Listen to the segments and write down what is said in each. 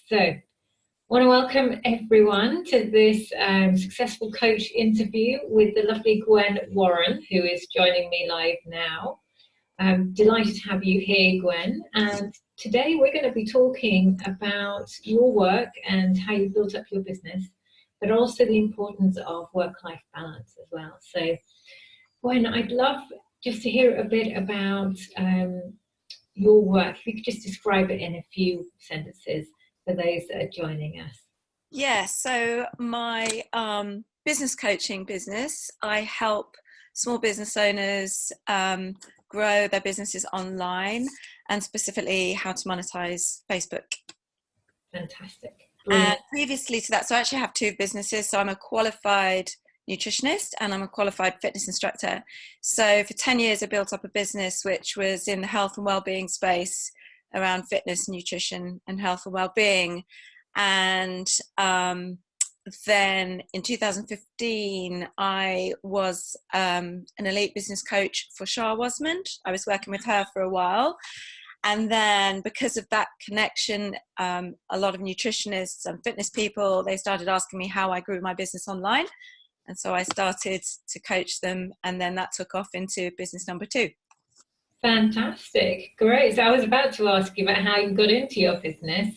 So, I want to welcome everyone to this successful coach interview with the lovely Gwen Warren, who is joining me live now. I'm delighted to have you here, Gwen. And today we're going to be talking about your work and how you built up your business, but also the importance of work-life balance as well. So, Gwen, I'd love just to hear a bit about your work. If you could just describe it in a few sentences for those that are joining us. Yeah, so my business coaching business, I help small business owners grow their businesses online, and specifically how to monetize Facebook. Fantastic. And previously to that, so I actually have two businesses. So I'm a qualified nutritionist and I'm a qualified fitness instructor. So for 10 years, I built up a business which was in the health and well-being space around fitness, nutrition, and health and well-being. And then in 2015, I was an elite business coach for Shah Wasmond. I was working with her for a while. And then because of that connection, a lot of nutritionists and fitness people, they started asking me how I grew my business online. And so I started to coach them, and then that took off into business number 2. Fantastic. Great. So I was about to ask you about how you got into your business.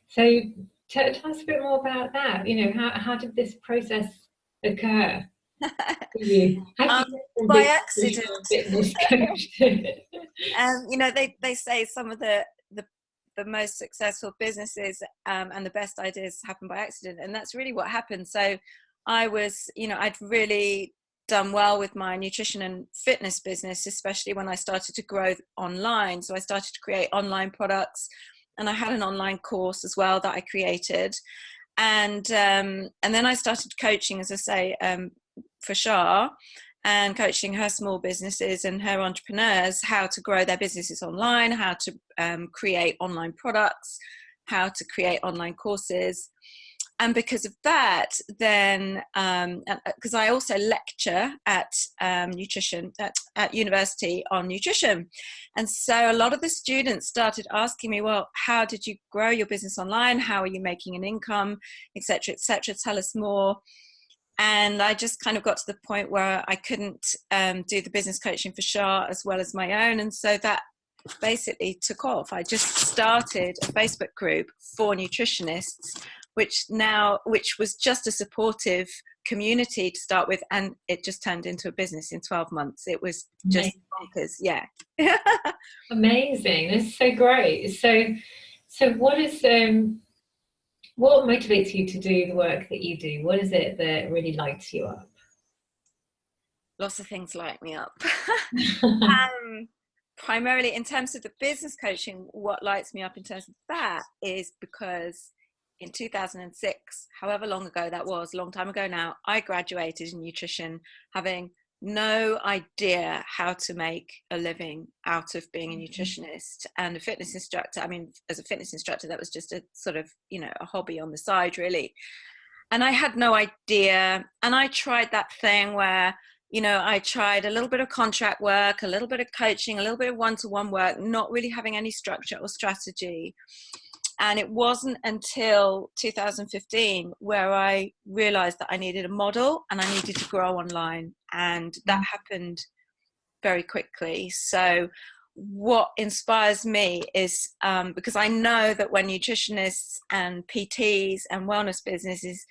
So tell us a bit more about that. You know, how did this process occur for you? By accident. Fitness coach. You know, they say some of the most successful businesses and the best ideas happen by accident, and that's really what happened. So I was, you know, I'd really done well with my nutrition and fitness business, especially when I started to grow online. So I started to create online products, and I had an online course as well that I created, and then I started coaching, as I say, for Shah, and coaching her small businesses and her entrepreneurs how to grow their businesses online, how to create online products, how to create online courses. And because of that, then, because I also lecture at nutrition at university on nutrition. And so a lot of the students started asking me, well, how did you grow your business online? How are you making an income, et cetera, tell us more. And I just kind of got to the point where I couldn't do the business coaching for Shah as well as my own. And so that basically took off. I just started a Facebook group for nutritionists, which was just a supportive community to start with, and it just turned into a business in 12 months. It was just bonkers. Yeah. Amazing. That's so great. So what motivates you to do the work that you do? What is it that really lights you up? Lots of things light me up. Primarily in terms of the business coaching, what lights me up in terms of that is because in 2006, however long ago that was, a long time ago now, I graduated in nutrition, having no idea how to make a living out of being a nutritionist and a fitness instructor. I mean, as a fitness instructor, that was just a sort of, you know, a hobby on the side, really. And I had no idea. And I tried that thing where, you know, I tried a little bit of contract work, a little bit of coaching, a little bit of one-to-one work, not really having any structure or strategy. And it wasn't until 2015 where I realized that I needed a model and I needed to grow online. And that happened very quickly. So what inspires me is because I know that when nutritionists and PTs and wellness businesses,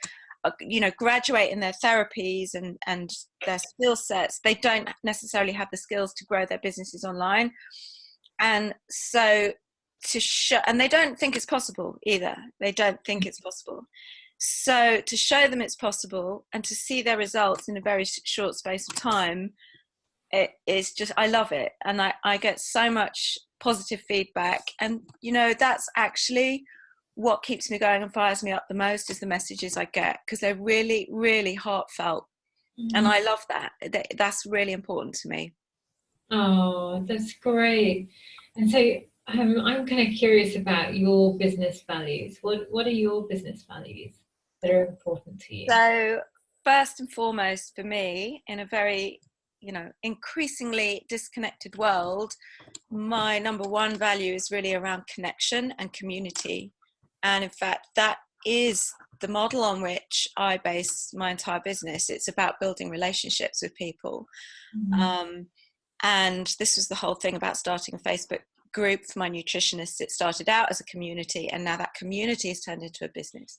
you know, graduate in their therapies and their skill sets, they don't necessarily have the skills to grow their businesses online. And so and they don't think it's possible either. They don't think it's possible. So to show them it's possible and to see their results in a very short space of time, it is just, I love it. And I get so much positive feedback. And, you know, that's actually what keeps me going and fires me up the most is the messages I get, because they're really, really heartfelt. And I love that. That's really important to me. Oh, that's great. And so I'm kind of curious about your business values. What are your business values that are important to you? So first and foremost for me, in a very, you know, increasingly disconnected world, my number one value is really around connection and community. And in fact, that is the model on which I base my entire business. It's about building relationships with people. And this was the whole thing about starting a Facebook group for my nutritionists. It started out as a community, and now that community has turned into a business,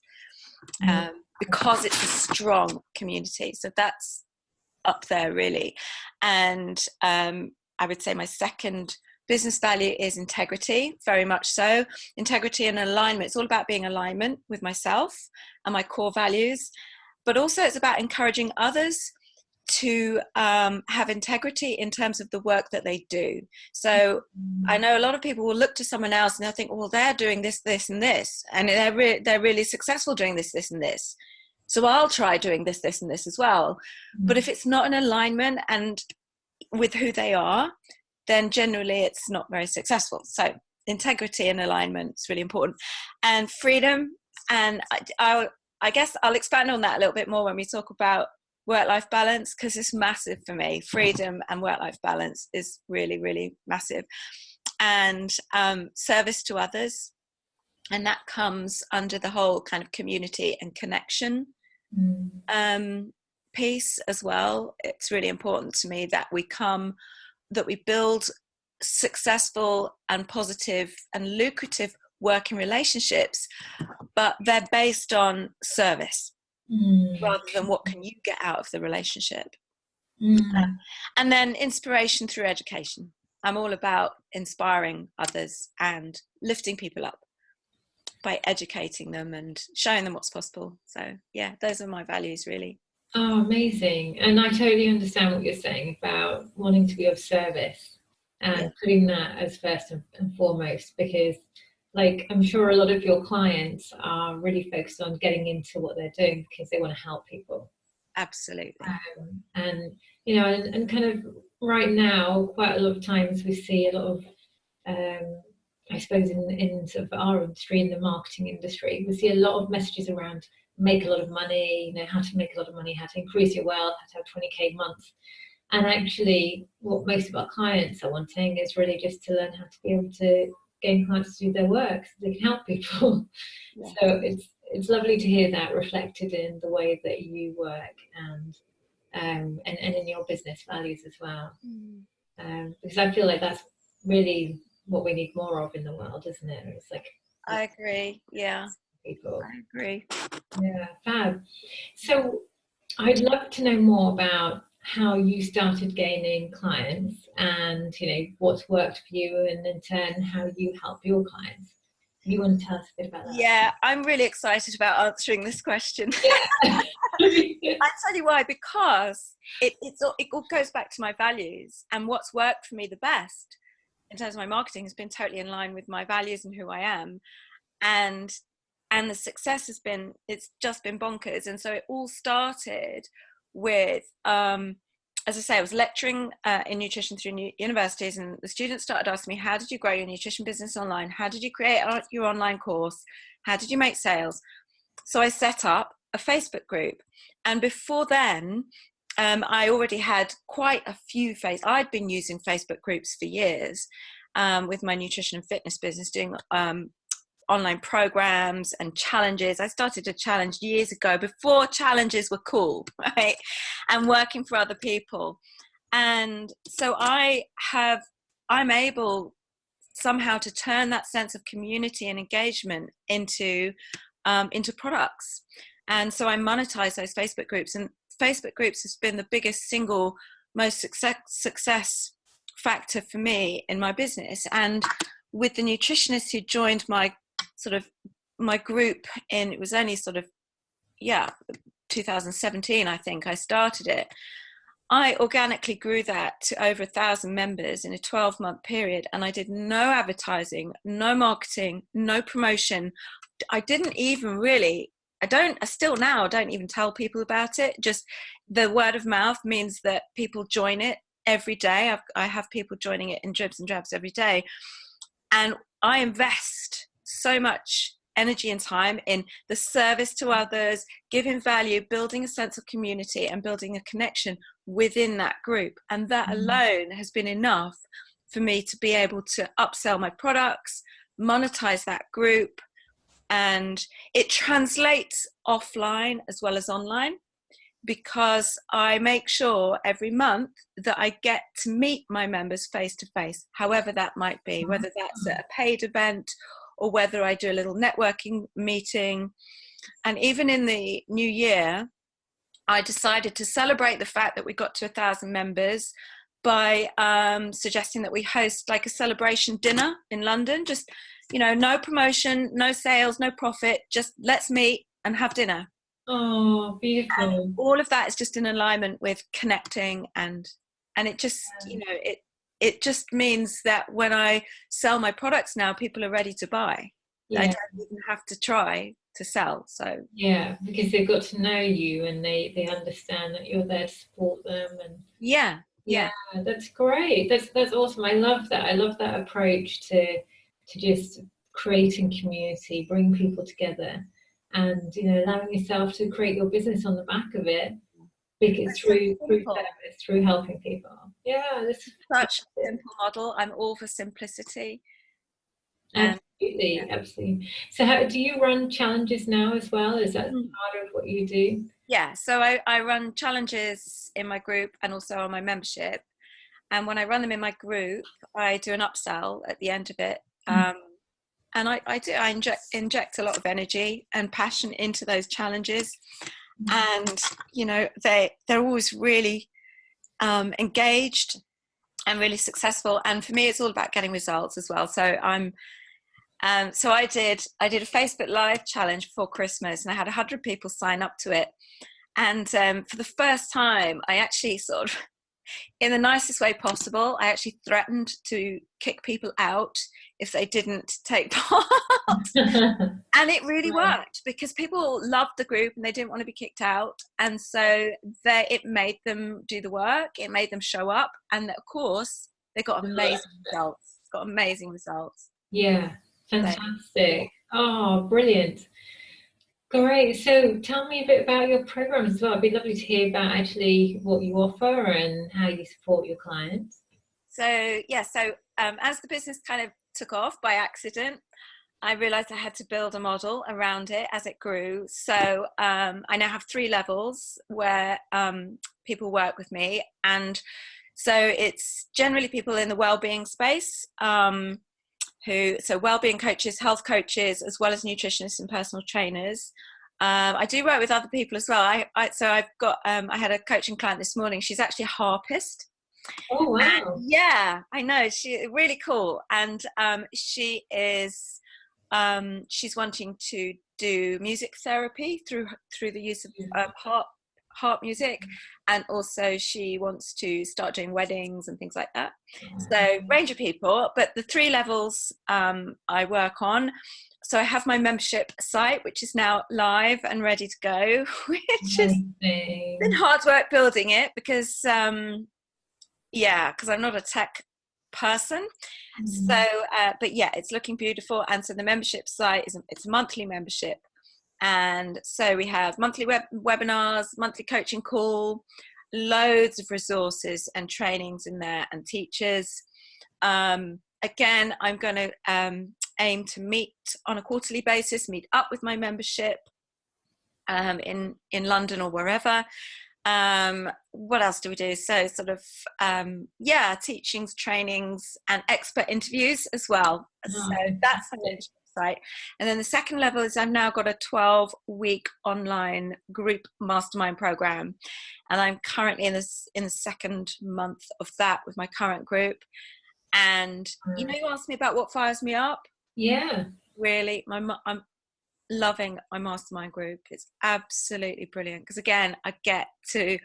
because it's a strong community. So that's up there really. And I would say my second business value is integrity, very much so. Integrity and alignment. It's all about being in alignment with myself and my core values, but also it's about encouraging others to have integrity in terms of the work that they do. So I know a lot of people will look to someone else and they'll think, well, they're doing this, this, and this, and they're really successful doing this, this, and this. So I'll try doing this, this, and this as well. But if it's not in alignment and with who they are, then generally it's not very successful. So integrity and alignment is really important. And freedom, and I guess I'll expand on that a little bit more when we talk about work-life balance, because it's massive for me. Freedom and work-life balance is really, really massive. And service to others, and that comes under the whole kind of community and connection piece as well. It's really important to me that we build successful and positive and lucrative working relationships, but they're based on service rather than what can you get out of the relationship. And then inspiration through education. I'm all about inspiring others and lifting people up by educating them and showing them what's possible. So yeah, those are my values really. Oh, amazing. And I totally understand what you're saying about wanting to be of service and putting that as first and foremost, because like I'm sure a lot of your clients are really focused on getting into what they're doing because they want to help people. Absolutely. And you know, and kind of right now, quite a lot of times we see a lot of I suppose in sort of our industry, in the marketing industry, we see a lot of messages around make a lot of money, you know, how to make a lot of money, how to increase your wealth, how to have 20k months. And actually what most of our clients are wanting is really just to learn how to be able to gain clients to do their work so they can help people. So it's lovely to hear that reflected in the way that you work and in your business values as well. Because I feel like that's really what we need more of in the world, isn't it? It's like I agree. Yeah. People. I agree. Yeah, fab. So I'd love to know more about how you started gaining clients and, you know, what's worked for you and in turn how you help your clients. You want to tell us a bit about that? Yeah, I'm really excited about answering this question. Yeah. I'll tell you why, because it all goes back to my values, and what's worked for me the best in terms of my marketing has been totally in line with my values and who I am. And the success it's just been bonkers. And so it all started with, as I say, I was lecturing in nutrition through universities, and the students started asking me, how did you grow your nutrition business online? How did you create your online course? How did you make sales? So I set up a Facebook group. And before then, I already had quite a few I'd been using Facebook groups for years with my nutrition and fitness business, doing online programs and challenges. I started a challenge years ago before challenges were cool, right? And working for other people. And so I'm able somehow to turn that sense of community and engagement into products. And so I monetize those Facebook groups, and Facebook groups has been the biggest single most success factor for me in my business. And with the nutritionists who joined my group it was only 2017, I think I started it. I organically grew that to over 1,000 members in a 12-month period, and I did no advertising, no marketing, no promotion. I don't even tell people about it. Just the word of mouth means that people join it every day. I have people joining it in dribs and drabs every day. And I invest so much energy and time in the service to others, giving value, building a sense of community and building a connection within that group. And that alone has been enough for me to be able to upsell my products, monetize that group, and it translates offline as well as online, because I make sure every month that I get to meet my members face to face, however that might be, whether that's at a paid event or whether I do a little networking meeting. And even in the new year, I decided to celebrate the fact that we got to 1,000 members by suggesting that we host like a celebration dinner in London. Just, no promotion, no sales, no profit, just let's meet and have dinner. Oh, beautiful. And all of that is just in alignment with connecting, and it just, it just means that when I sell my products now, people are ready to buy. Yeah. I don't even have to try to sell. So yeah, because they've got to know you, and they understand that you're there to support them. And yeah, that's great. That's awesome. I love that. I love that approach to just creating community, bring people together, and allowing yourself to create your business on the back of it, because through service, through helping people. Yeah, this is such a simple model. I'm all for simplicity. Absolutely. So how do you run challenges now as well? Is that part of what you do? Yeah, so I run challenges in my group and also on my membership. And when I run them in my group, I do an upsell at the end of it. And I inject a lot of energy and passion into those challenges. And, they're always really engaged and really successful. And for me, it's all about getting results as well. So so I did a Facebook Live challenge before Christmas, and I had 100 people sign up to it. And for the first time, I actually sort of, in the nicest way possible, I actually threatened to kick people out if they didn't take part. And it really worked, because people loved the group and they didn't want to be kicked out. And so it made them do the work, it made them show up, and of course they got amazing results. Yeah, fantastic. Oh, brilliant. Great. So tell me a bit about your program as well. It'd be lovely to hear about actually what you offer and how you support your clients. So as the business kind of took off by accident, I realized I had to build a model around it as it grew. So I now have 3 levels where people work with me. And so it's generally people in the wellbeing space, so wellbeing coaches, health coaches, as well as nutritionists and personal trainers. I do work with other people as well. I had a coaching client this morning. She's actually a harpist. Oh wow! Yeah, I know. She's really cool, and she is. She's wanting to do music therapy through the use of harp music, and also she wants to start doing weddings and things like that. So range of people, but the 3 levels I work on. So I have my membership site, which is now live and ready to go, which has been hard work building it, because because I'm not a tech person. So but yeah, it's looking beautiful. And so the membership site it's a monthly membership, and so we have monthly webinars, monthly coaching call, loads of resources and trainings in there, and teachers. Again, I'm going to aim to meet on a quarterly basis, meet up with my membership in London or wherever. What else do we do? So sort of teachings, trainings, and expert interviews as well. So that's the membership site. And then the second level is I've now got a 12-week online group mastermind program, and I'm currently in the second month of that with my current group. And you asked me about what fires me up. Yeah, really, I'm loving my mastermind group. It's absolutely brilliant, because again, I get to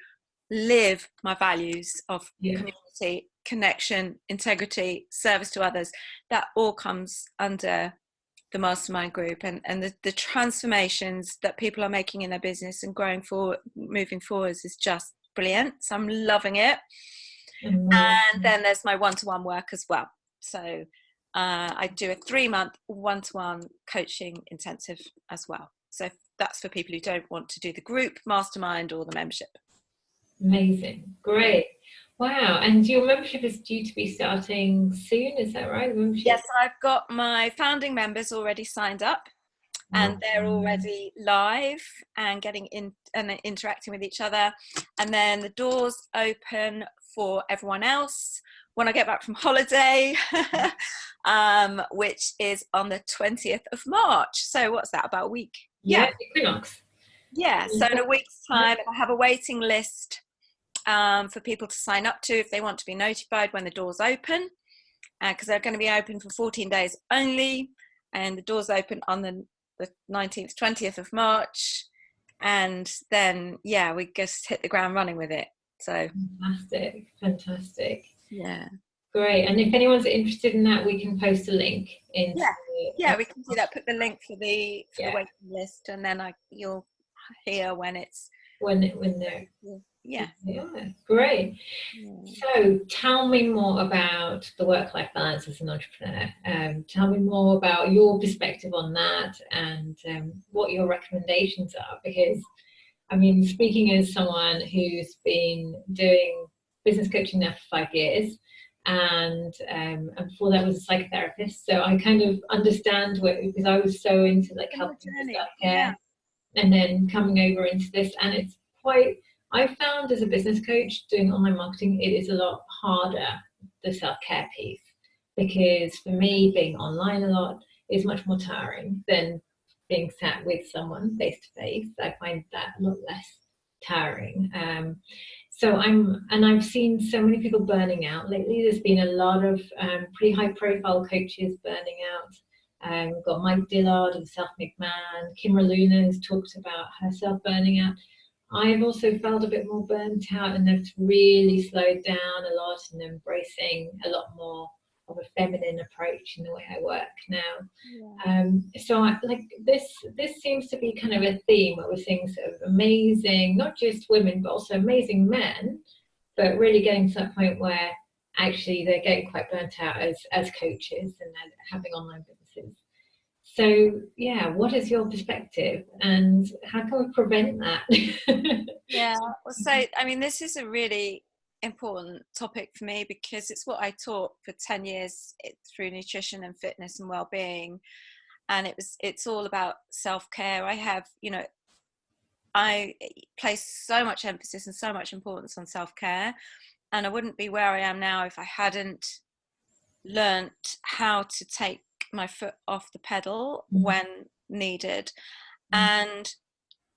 live my values of community, connection, integrity, service to others. That all comes under the mastermind group, and the transformations that people are making in their business and moving forwards is just brilliant. So I'm loving it. And then there's my one-to-one work as well. So I do a 3-month one-to-one coaching intensive as well. So that's for people who don't want to do the group mastermind or the membership. Amazing. Great. Wow. And your membership is due to be starting soon, is that right? Yes, I've got my founding members already signed up. and they're already live and getting in and interacting with each other. And then the doors open for everyone else when I get back from holiday, which is on the 20th of March. So what's that, about a week? Yeah, equinox. Yeah, so in a week's time, I have a waiting list for people to sign up to if they want to be notified when the doors open, because they're going to be open for 14 days only, and the doors open on the 19th, 20th of March, and then, yeah, we just hit the ground running with it. So fantastic. Yeah. Great. And if anyone's interested in that, we can post a link in. Yeah, we can do that. Put the link for the waiting list, and then you'll hear when it's when they're yeah. Great. So tell me more about the work-life balance as an entrepreneur. Tell me more about your perspective on that, and what your recommendations are, because I mean, speaking as someone who's been doing business coaching now for 5 years, and before that was a psychotherapist, so I kind of understand because I was so into like helping with self-care, and then coming over into this, and it's quite, I found as a business coach doing online marketing, it is a lot harder, the self-care piece, because for me, being online a lot is much more tiring than being sat with someone face to face. I find that a lot less tiring. So I've seen so many people burning out lately. There's been a lot of pretty high profile coaches burning out. We've got Mike Dillard of Self-Made Man. Kimra Luna has talked about herself burning out. I've also felt a bit more burnt out, and they've really slowed down a lot and embracing a lot more of a feminine approach in the way I work now. So this seems to be kind of a theme where we're seeing sort of amazing, not just women, but also amazing men, but really getting to that point where actually they're getting quite burnt out as coaches and having online businesses. So yeah, what is your perspective, and how can we prevent that? So I mean, this is a really important topic for me, because it's what I taught for 10 years through nutrition and fitness and well-being, and it's all about self-care. I place so much emphasis and so much importance on self-care, and I wouldn't be where I am now if I hadn't learnt how to take my foot off the pedal when needed. And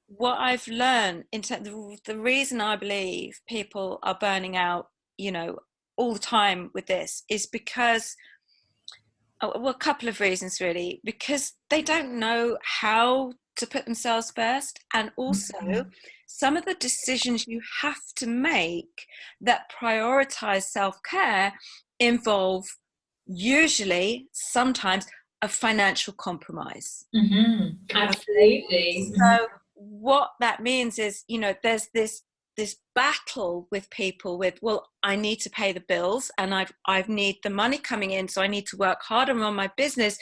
what I've learned the reason I believe people are burning out, all the time with this, is because, a couple of reasons really, because they don't know how to put themselves first, and also some of the decisions you have to make that prioritize self-care involve sometimes a financial compromise. Absolutely. So what that means is, there's this battle with people with, well, I need to pay the bills, and I need the money coming in, so I need to work harder on my business.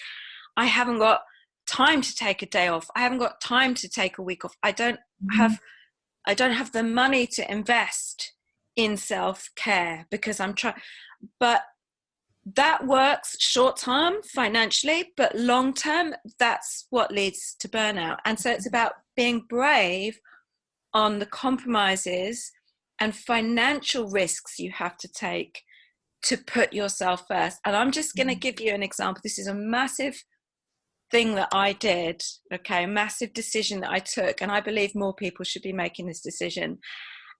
I haven't got time to take a day off. I haven't got time to take a week off. I don't have the money to invest in self-care because I'm trying. But that works short term financially, but long term, that's what leads to burnout. And so it's about being brave on the compromises and financial risks you have to take to put yourself first. And I'm just going to give you an example. This is a massive thing that I did, a massive decision that I took, and I believe more people should be making this decision.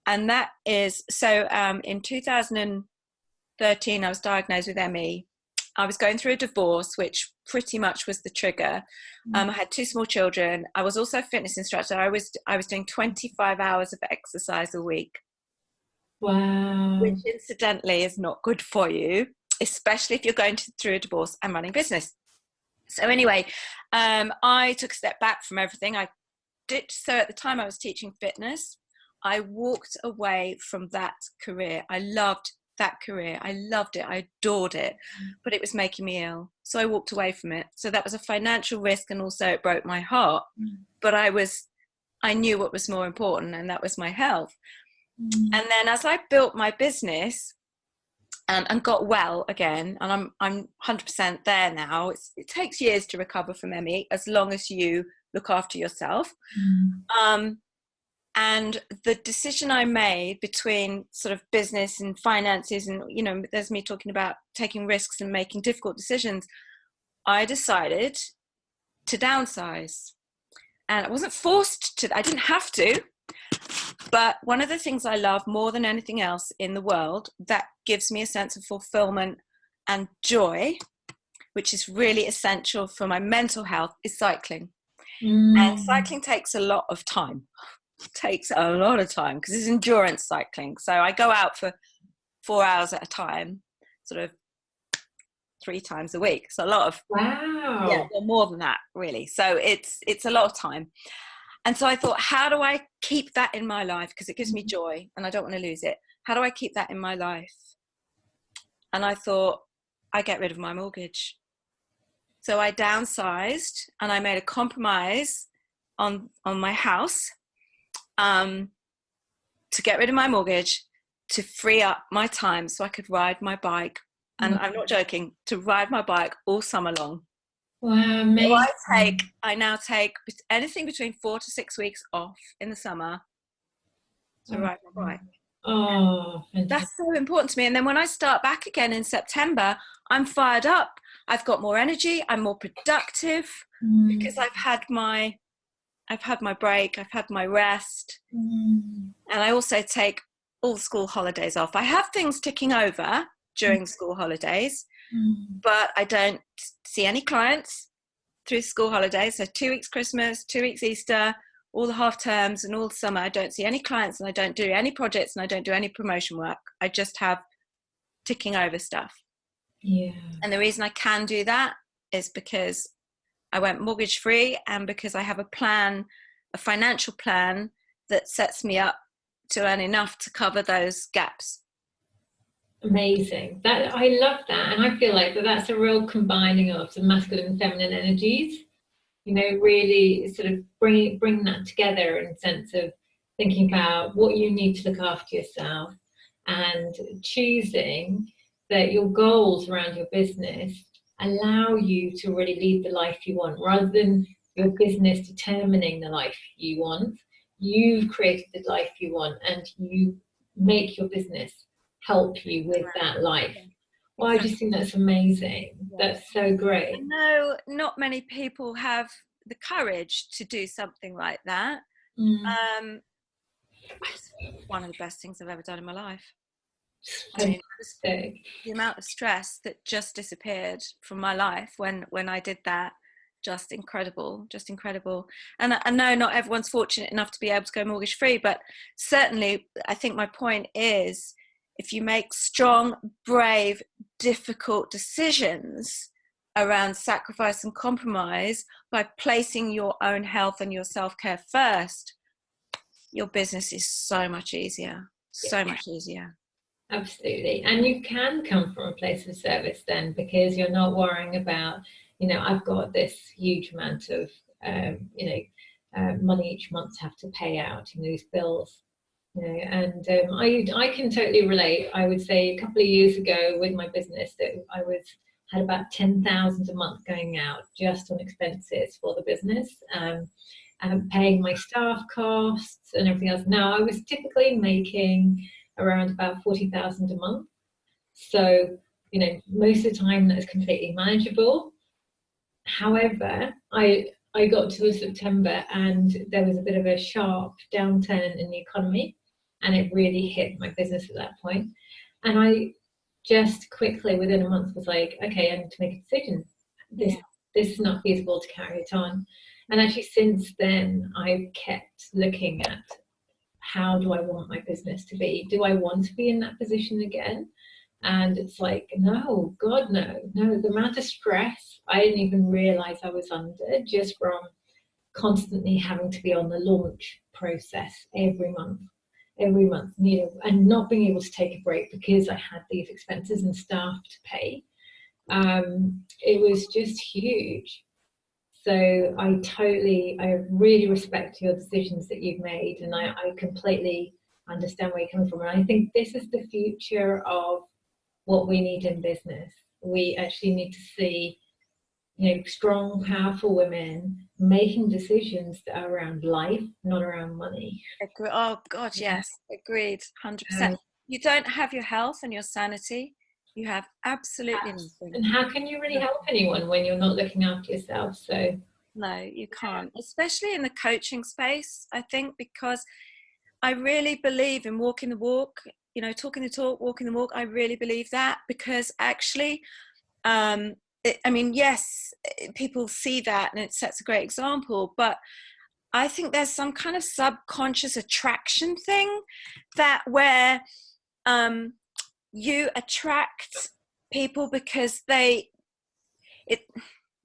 And that is, in 2013, I was diagnosed with ME. I was going through a divorce, which pretty much was the trigger. I had 2 small children. I was also a fitness instructor. I was doing 25 hours of exercise a week. Wow. Which incidentally is not good for you, especially if you're going through a divorce and running business. So anyway, I took a step back from everything. So at the time I was teaching fitness. I walked away from that career. I loved that career. I loved it. I adored it, but it was making me ill. So I walked away from it. So that was a financial risk, and also it broke my heart. But I knew what was more important, and that was my health. And then as I built my business and got well again, and I'm 100% there now. It takes years to recover from ME, as long as you look after yourself. And the decision I made between sort of business and finances, and, you know, there's me talking about taking risks and making difficult decisions, I decided to downsize. And I wasn't forced to, I didn't have to, but one of the things I love more than anything else in the world that gives me a sense of fulfillment and joy, which is really essential for my mental health, is cycling. And cycling takes a lot of time. Takes a lot of time because it's endurance cycling. So I go out for 4 hours at a time, sort of 3 times a week. So a lot of, yeah, well, more than that really. So it's a lot of time. And so I thought, how do I keep that in my life? Because it gives me joy and I don't want to lose it. How do I keep that in my life? And I thought, I get rid of my mortgage. So I downsized and I made a compromise on my house, to get rid of my mortgage, to free up my time so I could ride my bike. And I'm not joking, to ride my bike all summer long. Wow, amazing. So I now take anything between 4 to 6 weeks off in the summer to ride my bike. Oh, that's so important to me. And then when I start back again in September, I'm fired up. I've got more energy. I'm more productive because I've had my break. I've had my rest. And I also take all school holidays off. I have things ticking over during school holidays, but I don't see any clients through school holidays. So 2 weeks Christmas, 2 weeks Easter, all the half terms and all the summer, I don't see any clients and I don't do any projects and I don't do any promotion work. I just have ticking over stuff. Yeah. And the reason I can do that is because I went mortgage free and because I have a plan, a financial plan that sets me up to earn enough to cover those gaps. Amazing. That, I love that. And I feel like that's a real combining of the masculine and feminine energies. You know, really sort of bring that together in the sense of thinking about what you need to look after yourself and choosing that your goals around your business allow you to really lead the life you want rather than your business determining the life you want. You've created the life you want and you make your business help you with that life. Well, I just think that's amazing. That's so great. I know not many people have the courage to do something like that. It's one of the best things I've ever done in my life. I mean, the amount of stress that just disappeared from my life when I did that, just incredible. And I know not everyone's fortunate enough to be able to go mortgage free, but certainly I think my point is, if you make strong, brave, difficult decisions around sacrifice and compromise by placing your own health and your self-care first, your business is so much easier. Absolutely. And you can come from a place of service then, because you're not worrying about, you know, I've got this huge amount of, money each month to have to pay out, you know, these bills. You know, and I can totally relate. I would say a couple of years ago with my business that I had about 10,000 a month going out just on expenses for the business, and paying my staff costs and everything else. Now I was typically making around about 40,000 a month. So, you know, most of the time that's completely manageable. However, I got to September and there was a bit of a sharp downturn in the economy and it really hit my business at that point. And I just quickly, within a month, was like, okay, I need to make a decision. This is not feasible to carry it on. And actually since then, I've kept looking at how do I want my business to be? Do I want to be in that position again? And it's like, no, God, no. The amount of stress I didn't even realize I was under just from constantly having to be on the launch process every month, you know, and not being able to take a break because I had these expenses and staff to pay. It was just huge. So I really respect your decisions that you've made, and I completely understand where you're coming from. And I think this is the future of what we need in business. We actually need to see, strong, powerful women making decisions that are around life, not around money. Oh God, yes, agreed, 100%. Um, You don't have your health and your sanity. You have absolutely nothing. and how can you really help anyone when you're not looking after yourself? So No, you can't, especially in the coaching space, I think, because I really believe in walking the walk, talking the talk, walking the walk. I really believe that, because actually, yes, people see that and it sets a great example, but I think there's some kind of subconscious attraction thing that where you attract people because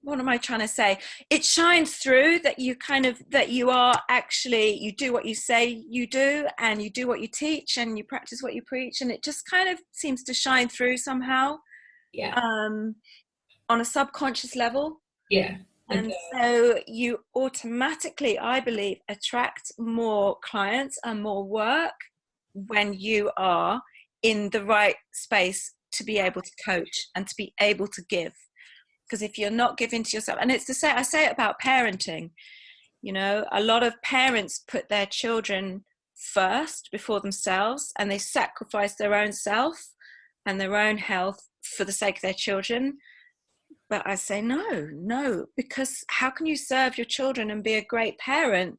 what am I trying to say? It shines through that you do what you say you do, and you do what you teach, and you practice what you preach, and it just kind of seems to shine through somehow. yeah, On a subconscious level. yeah. And so you automatically, I believe, attract more clients and more work when you are in the right space to be able to coach and to be able to give. Because if you're not giving to yourself, and I say it about parenting, a lot of parents put their children first before themselves, and they sacrifice their own self and their own health for the sake of their children. But I say, no, because how can you serve your children and be a great parent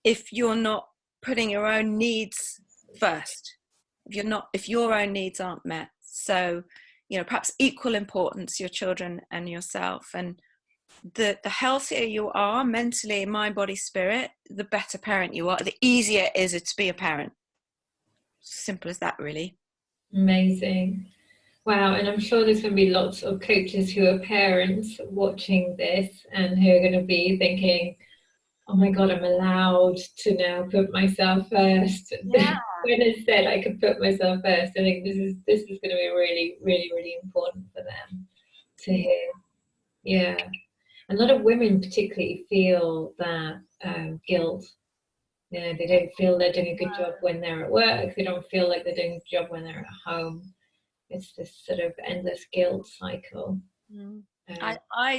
if you're not putting your own needs first? If your own needs aren't met. So, perhaps equal importance, your children and yourself. And the healthier you are mentally, mind, body, spirit, the better parent you are, the easier it is to be a parent. Simple as that, really. Amazing. Wow, and I'm sure there's going to be lots of coaches who are parents watching this and who are going to be thinking, oh my God, I'm allowed to now put myself first. Yeah. When it's said I could put myself first, I think this is going to be really, really, really important for them to hear. Yeah. A lot of women particularly feel that guilt. They don't feel they're doing a good job when they're at work. They don't feel like they're doing a good job when they're at home. It's this sort of endless guilt cycle. I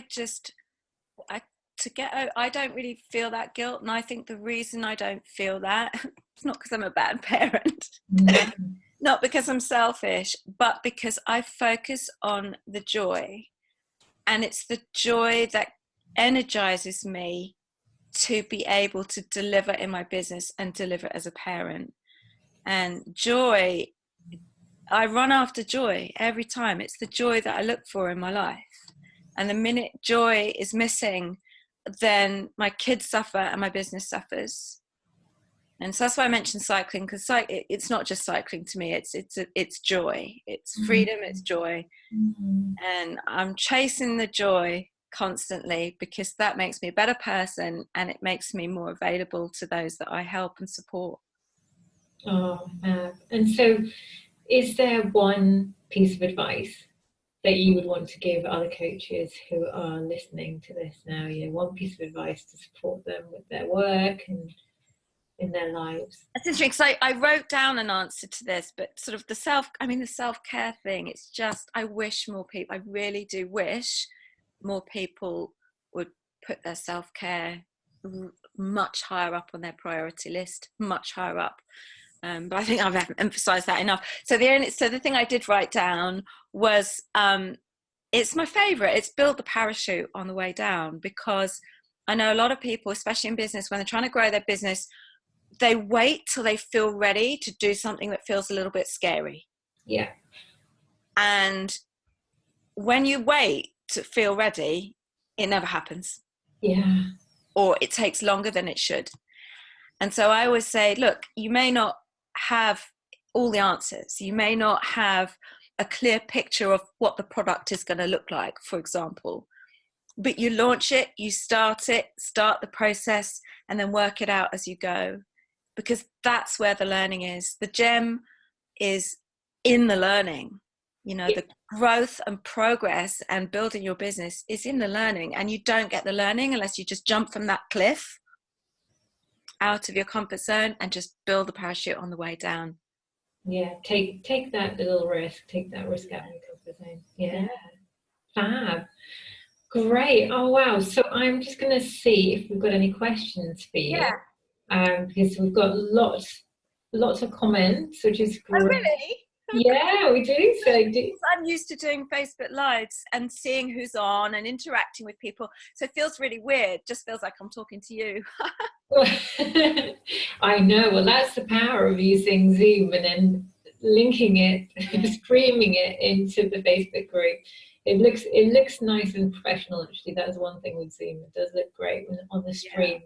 don't really feel that guilt, and I think the reason I don't feel that it's not because I'm a bad parent, not because I'm selfish, but because I focus on the joy, and it's the joy that energizes me to be able to deliver in my business and deliver as a parent. And joy, I run after joy every time. It's the joy that I look for in my life. And the minute joy is missing, then my kids suffer and my business suffers. And so that's why I mentioned cycling, because it's not just cycling to me. It's joy. It's freedom. It's joy. And I'm chasing the joy constantly because that makes me a better person, and it makes me more available to those that I help and support. Oh, and so is there one piece of advice that you would want to give other coaches who are listening to this now? One piece of advice to support them with their work and in their lives. That's interesting, because I wrote down an answer to this, but sort of the self-care thing, it's just, I really do wish more people would put their self-care much higher up on their priority list, much higher up. But I think I've emphasized that enough. So the thing I did write down was, it's my favorite. It's build the parachute on the way down, because I know a lot of people, especially in business, when they're trying to grow their business, they wait till they feel ready to do something that feels a little bit scary. Yeah. And when you wait to feel ready, it never happens. Yeah. Or it takes longer than it should. And so I always say, look, you may not have all the answers. You may not have a clear picture of what the product is going to look like, for example. But you launch it, you start the process, and then work it out as you go. Because that's where the learning is. The gem is in the learning. The growth and progress and building your business is in the learning. And you don't get the learning unless you just jump from that cliff out of your comfort zone and just build the parachute on the way down. Yeah, take that little risk, take that risk out of your comfort zone. Yeah. Fab. Great. Oh, wow. So I'm just going to see if we've got any questions for you, Yeah. because we've got lots of comments, which is Oh, great. really? Yeah, we do. So I'm used to doing Facebook Lives and seeing who's on and interacting with people. So it feels really weird. Just feels like I'm talking to you. I know. Well, that's the power of using Zoom and then linking it, streaming it into the Facebook group. It looks nice and professional. Actually, that's one thing with Zoom. It does look great on the stream.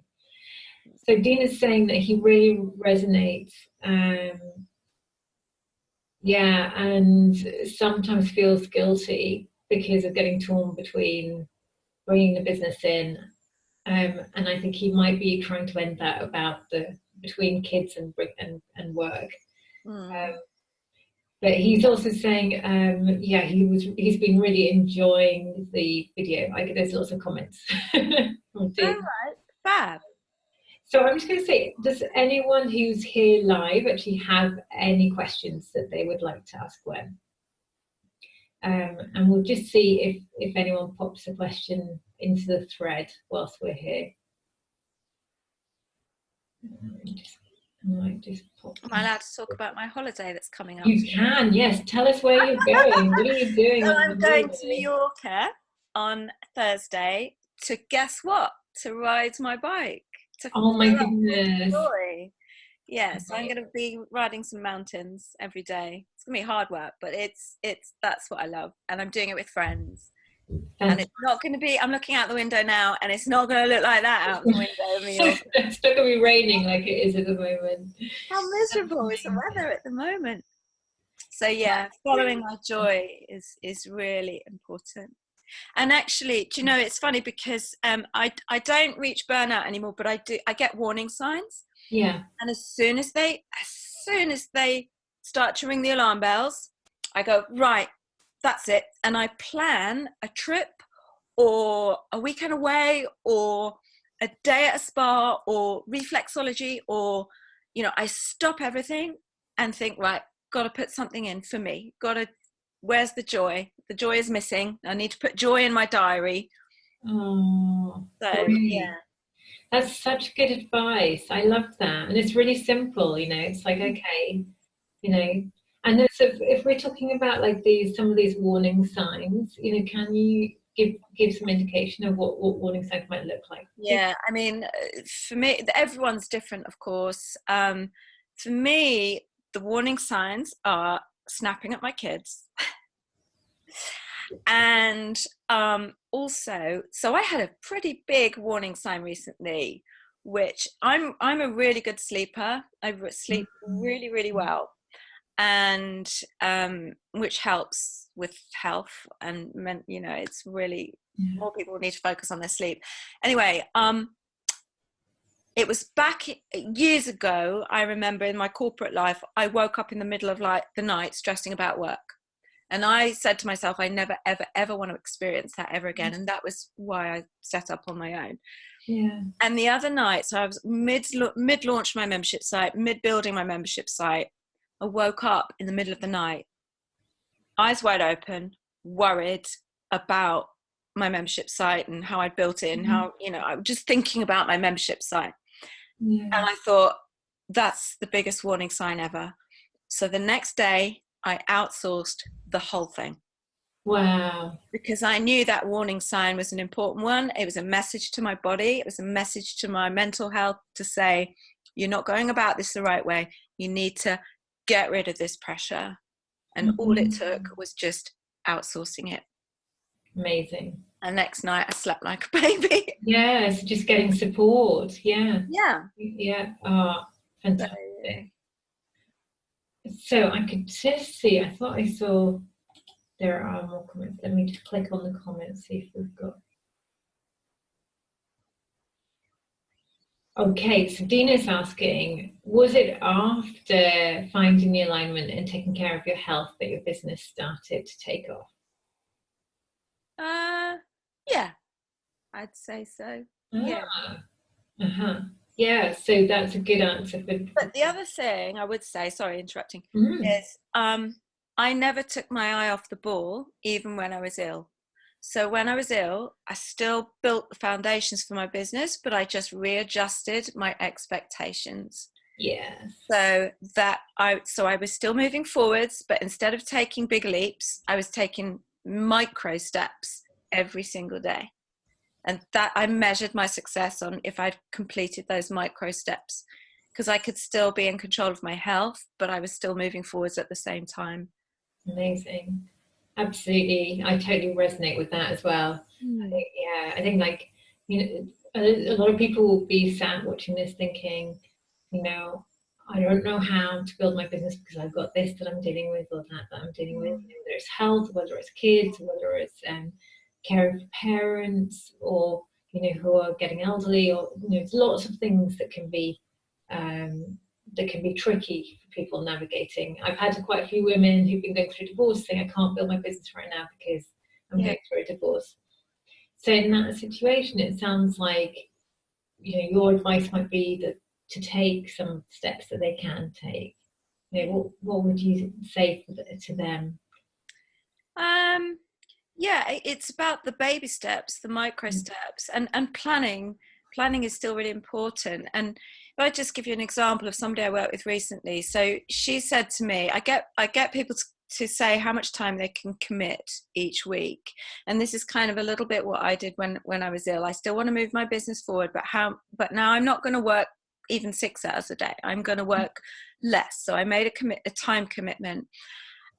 So Dean is saying that he really resonates. Yeah, and sometimes feels guilty because of getting torn between bringing the business in. And I think he might be trying to end that about the between kids and work. But he's also saying, yeah, he's been really enjoying the video. There's lots of comments from Dean. All right, fab. So I'm just going to say, does anyone who's here live actually have any questions that they would like to ask Gwen? And we'll just see if anyone pops a question into the thread whilst we're here. Am I allowed to talk about my holiday that's coming up? You can, yes. Tell us where you're going. What are you doing? So I'm going to Mallorca on Thursday to, guess what? To ride my bike. Oh my goodness. Joy. Yeah, so I'm going to be riding some mountains every day. It's going to be hard work, but that's what I love. And I'm doing it with friends. And it's not going to be, I'm looking out the window now, and it's not going to look like that out the window of Mallorca. It's not going to be raining like it is at the moment. How miserable is the weather at the moment? So yeah, following my joy is really important. And actually, do you know, it's funny because I don't reach burnout anymore, but I get warning signs. Yeah. And as soon as they start to ring the alarm bells, I go, right, that's it. And I plan a trip or a weekend away or a day at a spa or reflexology, or, you know, I stop everything and think, right, got to put something in for me. Where's the joy? The joy is missing. I need to put joy in my diary. Oh, so great. Yeah. That's such good advice. I love that. And it's really simple, you know, it's like, okay, you know, and so if we're talking about like some of these warning signs, you know, can you give some indication of what warning signs might look like? Yeah, I mean, for me, everyone's different, of course. For me, the warning signs are snapping at my kids. And also, so I had a pretty big warning sign recently, which I'm a really good sleeper. I sleep really, really well, and which helps with health and you know, it's really more people need to focus on their sleep. Anyway, it was back years ago. I remember in my corporate life, I woke up in the middle of the night stressing about work. And I said to myself, I never, ever, ever want to experience that ever again. And that was why I set up on my own. Yeah. And the other night, so I was mid-launch my membership site, mid-building my membership site. I woke up in the middle of the night, eyes wide open, worried about my membership site and how I built it and how, you know, I was just thinking about my membership site. Yeah. And I thought, that's the biggest warning sign ever. So the next day, I outsourced the whole thing. Wow. Because I knew that warning sign was an important one. It was a message to my body. It was a message to my mental health to say, you're not going about this the right way. You need to get rid of this pressure. And all it took was just outsourcing it. Amazing. And next night I slept like a baby. Yes, just getting support. Yeah. Yeah. Yeah. Oh, fantastic. So I could just see, I thought I saw there are more comments. Let me just click on the comments, see if we've got. Okay, so Dina's asking, was it after finding the alignment and taking care of your health that your business started to take off? Yeah, I'd say so. Yeah. Yeah, so that's a good answer. But the other thing I would say, sorry, interrupting, is I never took my eye off the ball, even when I was ill. So when I was ill, I still built the foundations for my business, but I just readjusted my expectations. Yes. So I was still moving forwards, but instead of taking big leaps, I was taking micro steps every single day. And that I measured my success on if I'd completed those micro steps, because I could still be in control of my health, but I was still moving forwards at the same time. Amazing. Absolutely. I totally resonate with that as well. I think like, a lot of people will be sat watching this thinking, I don't know how to build my business because I've got this that I'm dealing with or that I'm dealing with, whether it's health, whether it's kids, whether it's care of parents, or who are getting elderly, or there's lots of things that can be tricky for people navigating. I've had quite a few women who've been going through divorce saying, I can't build my business right now because I'm going through a divorce. So in that situation, it sounds like your advice might be that to take some steps that they can take. What would you say to them? It's about the baby steps, the micro steps, and planning. Planning is still really important. And if I just give you an example of somebody I worked with recently, so she said to me, I get people to say how much time they can commit each week, and this is kind of a little bit what I did when I was ill. I still want to move my business forward, but now I'm not going to work even 6 hours a day. I'm going to work less. So I made a time commitment.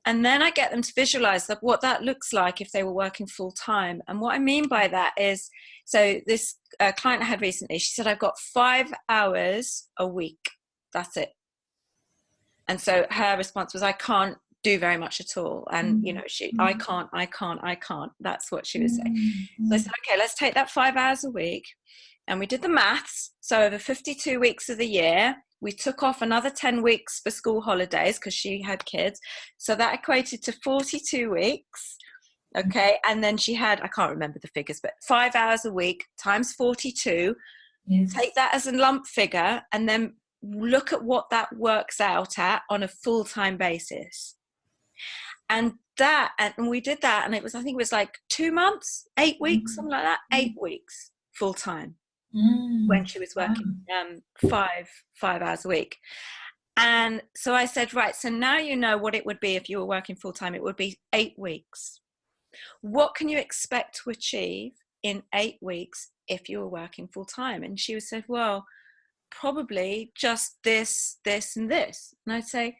And then I get them to visualize what that looks like if they were working full time. And what I mean by that is, so this client I had recently, she said, I've got 5 hours a week. That's it. And so her response was, I can't do very much at all. And, I can't. That's what she was saying. So I said, okay, let's take that 5 hours a week. And we did the maths. So over 52 weeks of the year, we took off another 10 weeks for school holidays because she had kids. So that equated to 42 weeks. Okay. And then she had, I can't remember the figures, but 5 hours a week times 42. Yes. Take that as a lump figure and then look at what that works out at on a full-time basis. And we did that. And I think it was like 2 months, 8 weeks, something like that, 8 weeks full-time. When she was working 5 hours a week. And so I said, right, so now you know what it would be if you were working full time. It would be 8 weeks. What can you expect to achieve in 8 weeks if you were working full time? And she said, well, probably just this, this, and this. And I'd say,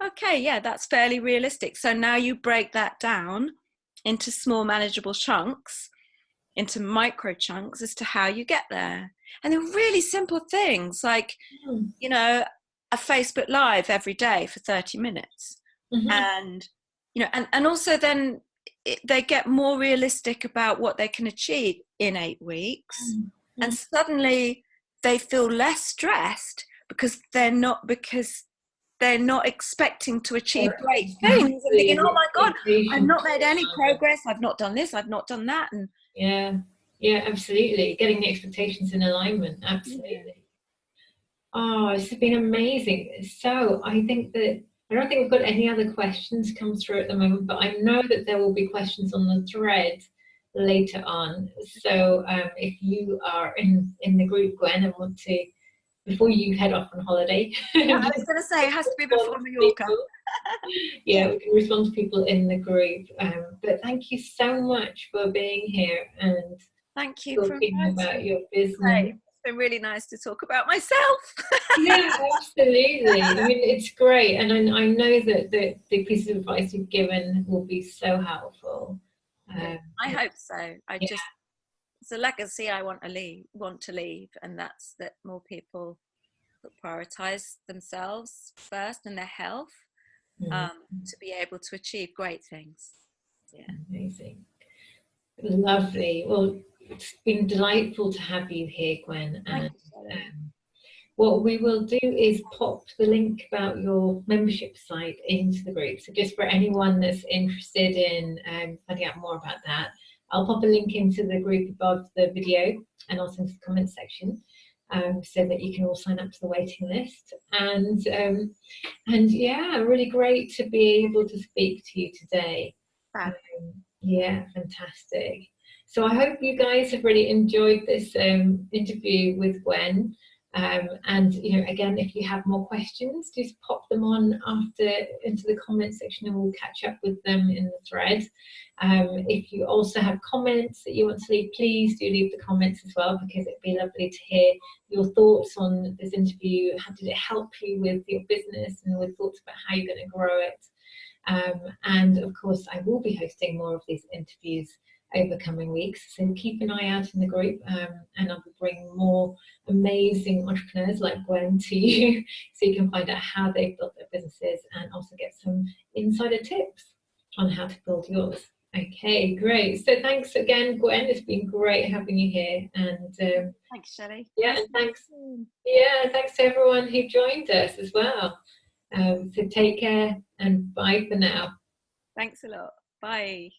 okay, yeah, that's fairly realistic. So now you break that down into small manageable chunks, into micro chunks as to how you get there. And they're really simple things like, a Facebook Live every day for 30 minutes. And, and also then they get more realistic about what they can achieve in 8 weeks. And suddenly they feel less stressed because they're not expecting to achieve great things and thinking, oh my God, I've not made any progress. I've not done this. I've not done that. And yeah, absolutely. Getting the expectations in alignment. Absolutely. Oh, this has been amazing. So I don't think we've got any other questions come through at the moment, but I know that there will be questions on the thread later on. So if you are in the group, Gwen, and want to, before you head off on holiday. Yeah, I was going to say, it has to be before Mallorca. Yeah, we can respond to people in the group. But thank you so much for being here and thank you for talking about your business. It's been really nice to talk about myself. Yeah, absolutely. I mean, it's great. And I know that the piece of advice you've given will be so helpful. I hope so. It's a legacy I want to leave, and that's that more people prioritize themselves first and their health to be able to achieve great things. Yeah. Amazing. Lovely. Well, it's been delightful to have you here, Gwen. And what we will do is pop the link about your membership site into the group. So just for anyone that's interested in finding out more about that, I'll pop a link into the group above the video and also into the comment section, so that you can all sign up to the waiting list. And yeah, really great to be able to speak to you today. Yeah, fantastic. So I hope you guys have really enjoyed this interview with Gwen. And again, if you have more questions, just pop them on after into the comment section, and we'll catch up with them in the thread. If you also have comments that you want to leave, please do leave the comments as well, because it'd be lovely to hear your thoughts on this interview. How did it help you with your business, and with thoughts about how you're going to grow it? And of course, I will be hosting more of these interviews over coming weeks, so keep an eye out in the group, and I'll be bringing more amazing entrepreneurs like Gwen to you, so you can find out how they've built their businesses and also get some insider tips on how to build yours. Okay, great. So thanks again, Gwen. It's been great having you here. And thanks, Shelley. Yeah, and thanks. Yeah, thanks to everyone who joined us as well. So take care, and bye for now. Thanks a lot. Bye.